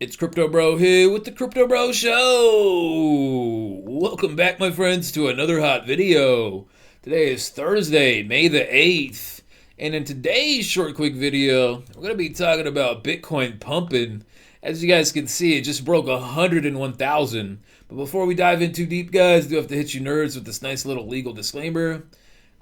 It's Crypto Bro here with the Crypto Bro Show. Welcome back, my friends, to another hot video. Today is Thursday, May the 8th. And in today's short, quick video, we're going to be talking about Bitcoin pumping. As you guys can see, it just broke 101,000. But before we dive in too deep, guys, I do have to hit you nerds with this nice little legal disclaimer.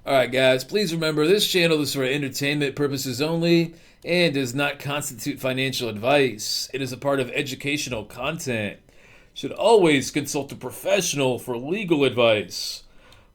Alright guys, please remember this channel is for entertainment purposes only and does not constitute financial advice. It is a part of educational content. Should always consult a professional for legal advice.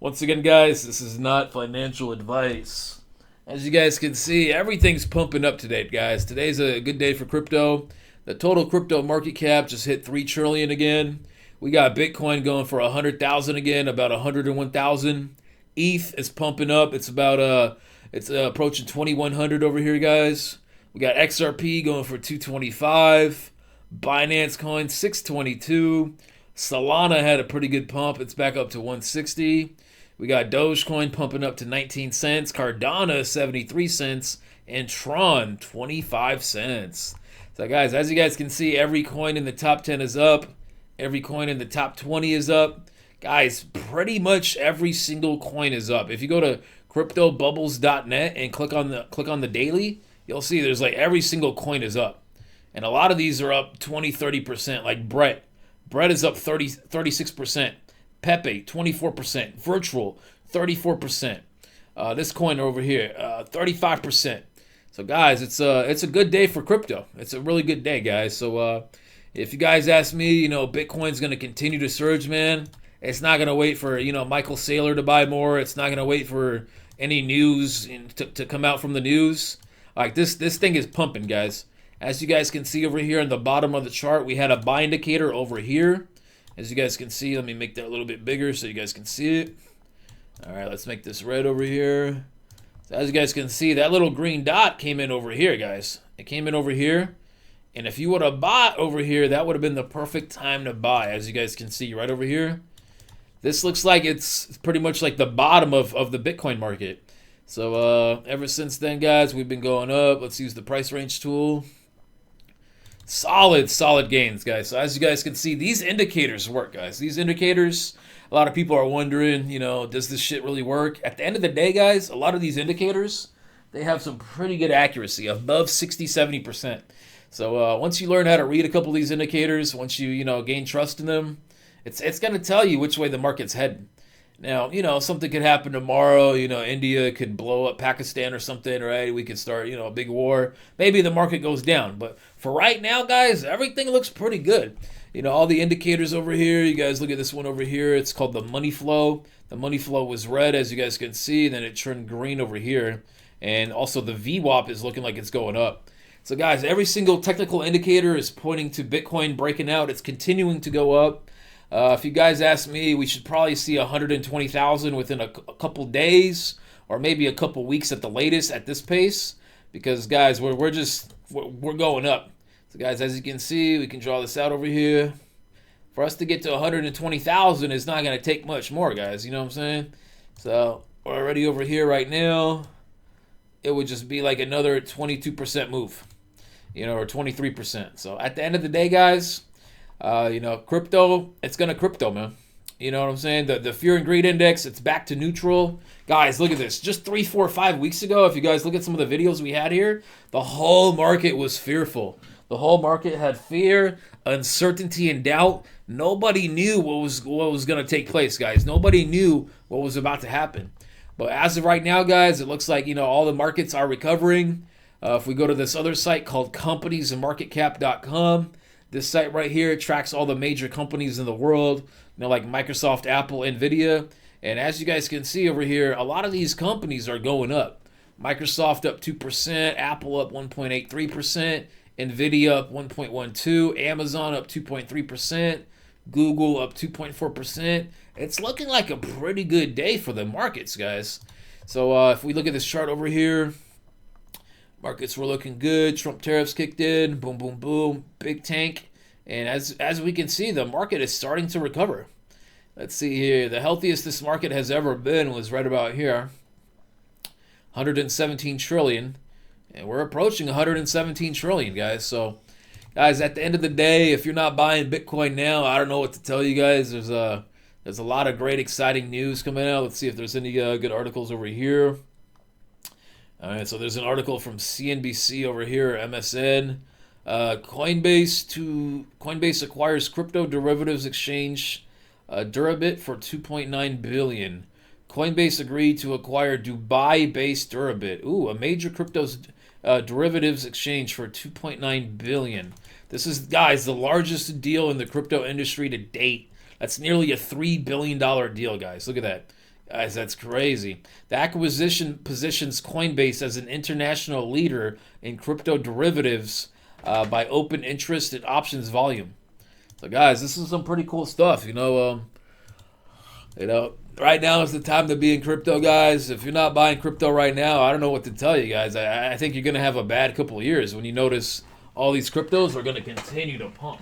Once again guys, this is not financial advice. As you guys can see, everything's pumping up today, guys. Today's a good day for crypto. The total crypto market cap just hit 3 trillion again. We got Bitcoin going for 100,000 again, about 101,000. ETH is pumping up. It's about approaching 2100 over here, guys. We got XRP going for 225. Binance Coin 622. Solana had a pretty good pump. It's back up to 160. We got Dogecoin pumping up to 19 cents. Cardano 73 cents, and Tron 25 cents. So guys, as you guys can see, every coin in the top 10 is up. Every coin in the top 20 is up. Guys, pretty much every single coin is up. If you go to cryptobubbles.net and click on the daily, you'll see there's like every single coin is up. And a lot of these are up 20-30%, like Brett. Brett is up 36%. Pepe 24%. Virtual 34%. This coin over here 35%. So guys, it's a good day for crypto. It's a really good day, guys. So if you guys ask me, Bitcoin's going to continue to surge, man. It's not going to wait for, Michael Saylor to buy more. It's not going to wait for any news to come out from the news. Like this thing is pumping, guys. As you guys can see over here on the bottom of the chart, we had a buy indicator over here. As you guys can see, let me make that a little bit bigger so you guys can see it. All right, let's make this red over here. So as you guys can see, that little green dot came in over here, guys. It came in over here. And if you would have bought over here, that would have been the perfect time to buy. As you guys can see right over here. This looks like it's pretty much like the bottom of the Bitcoin market. So ever since then, guys, we've been going up. Let's use the price range tool. Solid gains, guys. So as you guys can see, these indicators work, guys. These indicators, a lot of people are wondering, does this shit really work? At the end of the day, guys, a lot of these indicators, they have some pretty good accuracy, above 60-70%. So once you learn how to read a couple of these indicators, once you, gain trust in them, it's going to tell you which way the market's heading. Now, something could happen tomorrow. India could blow up Pakistan or something, right? We could start, a big war. Maybe the market goes down. But for right now, guys, everything looks pretty good. All the indicators over here, you guys look at this one over here. It's called the money flow. The money flow was red, as you guys can see. Then it turned green over here. And also the VWAP is looking like it's going up. So, guys, every single technical indicator is pointing to Bitcoin breaking out. It's continuing to go up. If you guys ask me, we should probably see 120,000 within a couple days, or maybe a couple weeks at the latest at this pace, because guys, we're going up. So guys, as you can see, we can draw this out over here. For us to get to 120,000, it's not going to take much more, guys. You know what I'm saying? So we're already over here right now. It would just be like another 22% move, or 23%. So at the end of the day, guys, crypto, it's gonna crypto, man. You know what I'm saying? The fear and greed index, it's back to neutral. Guys, look at this. Just 3, 4, 5 weeks ago, if you guys look at some of the videos we had here, the whole market was fearful. The whole market had fear, uncertainty, and doubt. Nobody knew what was gonna take place, guys. Nobody knew what was about to happen. But as of right now, guys, it looks like all the markets are recovering. If we go to this other site called companiesandmarketcap.com, this site right here tracks all the major companies in the world, like Microsoft, Apple, Nvidia. And as you guys can see over here, a lot of these companies are going up. Microsoft up 2%, Apple up 1.83%, Nvidia up 1.12%, Amazon up 2.3%, Google up 2.4%. It's looking like a pretty good day for the markets, guys. So if we look at this chart over here, markets were looking good. Trump tariffs kicked in. Boom, boom, boom. Big tank. And as we can see, the market is starting to recover. Let's see here. The healthiest this market has ever been was right about here. 117 trillion. And we're approaching 117 trillion, guys. So Guys, at the end of the day, if you're not buying Bitcoin now, I don't know what to tell you guys. There's a lot of great, exciting news coming out. Let's see if there's any good articles over here. All right, so there's an article from CNBC over here, MSN. Coinbase acquires crypto derivatives exchange Durabit for $2.9 billion. Coinbase agreed to acquire Dubai-based Durabit, a major crypto derivatives exchange for $2.9 billion. This is, guys, the largest deal in the crypto industry to date. That's nearly a $3 billion deal, guys. Look at that. Guys, that's crazy. The acquisition positions Coinbase as an international leader in crypto derivatives by open interest and options volume. So, guys, this is some pretty cool stuff. Right now is the time to be in crypto, guys. If you're not buying crypto right now, I don't know what to tell you, guys. I think you're going to have a bad couple of years when you notice all these cryptos are going to continue to pump.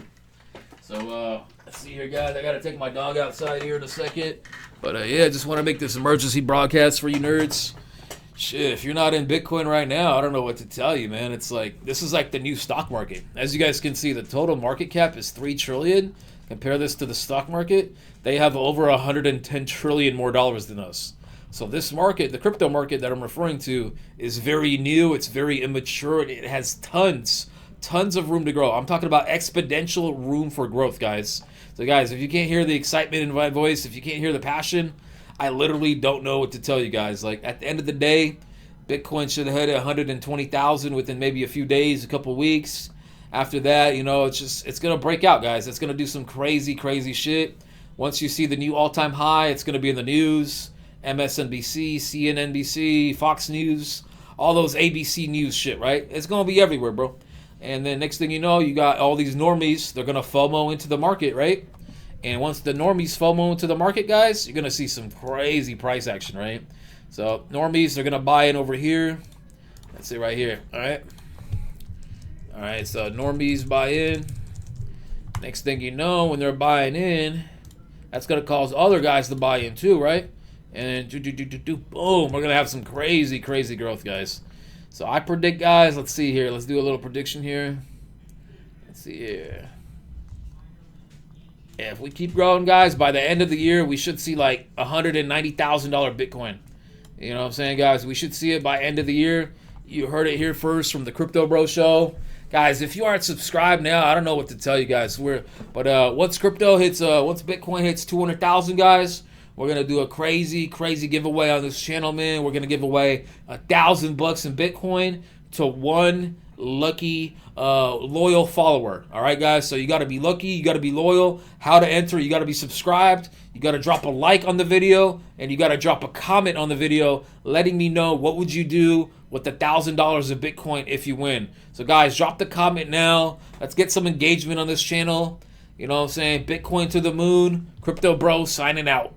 So, let's see here, guys. I got to take my dog outside here in a second. But, yeah, just want to make this emergency broadcast for you nerds. Shit, if you're not in Bitcoin right now, I don't know what to tell you, man. It's like, this is like the new stock market. As you guys can see, the total market cap is $3 trillion. Compare this to the stock market. They have over 110 trillion more dollars than us. So this market, the crypto market that I'm referring to, is very new. It's very immature. It has tons of room to grow. I'm talking about exponential room for growth, guys. So guys, if you can't hear the excitement in my voice, if you can't hear the passion, I literally don't know what to tell you guys. Like, at the end of the day, Bitcoin should hit 120,000 within maybe a few days, a couple weeks. After that, it's going to break out, guys. It's going to do some crazy shit. Once you see the new all-time high, it's going to be in the news. MSNBC, CNNBC, Fox News, all those ABC News shit, right? It's going to be everywhere, bro. And then next thing you know, you got all these normies. They're going to FOMO into the market, right? And once the normies FOMO into the market, guys, you're going to see some crazy price action, right? So normies, they're going to buy in over here. Let's see right here, all right? All right, so normies buy in. Next thing you know, when they're buying in, that's going to cause other guys to buy in too, right? And boom, we're going to have some crazy growth, guys. So I predict, guys, let's see here. Let's do a little prediction here. Let's see here. Yeah, if we keep growing, guys, by the end of the year, we should see like $190,000 Bitcoin. You know what I'm saying, guys? We should see it by end of the year. You heard it here first from the Crypto Bro Show. Guys, if you aren't subscribed now, I don't know what to tell you guys. Once Bitcoin hits 200,000, guys, we're gonna do a crazy giveaway on this channel, man. We're gonna give away $1,000 in Bitcoin to one lucky loyal follower. All right, guys. So you got to be lucky. You got to be loyal. How to enter? You got to be subscribed. You got to drop a like on the video, and you got to drop a comment on the video, letting me know what would you do with the $1,000 of Bitcoin if you win. So guys, drop the comment now. Let's get some engagement on this channel. You know what I'm saying? Bitcoin to the moon. Crypto Bro signing out.